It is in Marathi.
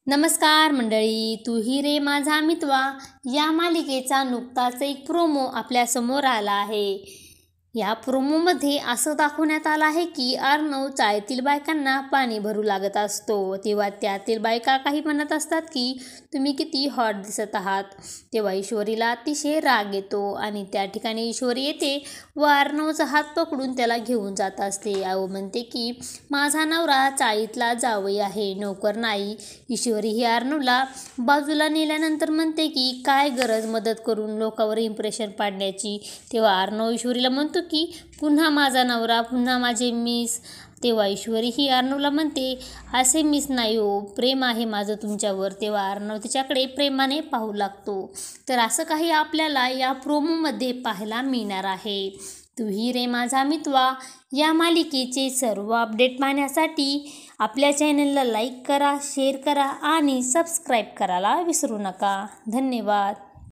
नमस्कार मंडळी, तू ही रे माझा मितवा या मालिकेचा नुकताच एक प्रोमो आपल्या समोर आला आहे. या प्रोमोमध्ये असं दाखवण्यात आलं आहे की अर्णव चाळीतील बायकांना पाणी भरू लागत असतो. तेव्हा त्यातील बायका काही म्हणत असतात की तुम्ही किती हॉट दिसत आहात. तेव्हा ईश्वरीला अतिशय राग येतो आणि त्या ठिकाणी ईश्वरी येते व अर्णवचा हात पकडून त्याला घेऊन जात असते. अहो म्हणते की माझा नवरा चाळीतला जावई आहे, नोकर नाही. ईश्वरी ही अर्णवला बाजूला नेल्यानंतर म्हणते की काय गरज मदत करून लोकांवर इम्प्रेशन पाडण्याची. तेव्हा अर्णव ईश्वरीला म्हणतो की पुन्हा माझा नवरा, पुन्हा माझे मिस. तेव्हा ईश्वरी ही अर्णवला म्हणते असे मिस नाही हो, प्रेम आहे माझं तुमच्यावर. तेव्हा अर्णव तिच्याकडे प्रेमाने पाहू लागतो. तर असं काही आपल्याला या प्रोमोमध्ये पाहायला मिळणार आहे. तू ही रे माझा मितवा या मालिकेचे सर्व अपडेट पाहण्यासाठी आपल्या चॅनलला लाईक करा, शेअर करा आणि सबस्क्राईब करायला विसरू नका. धन्यवाद.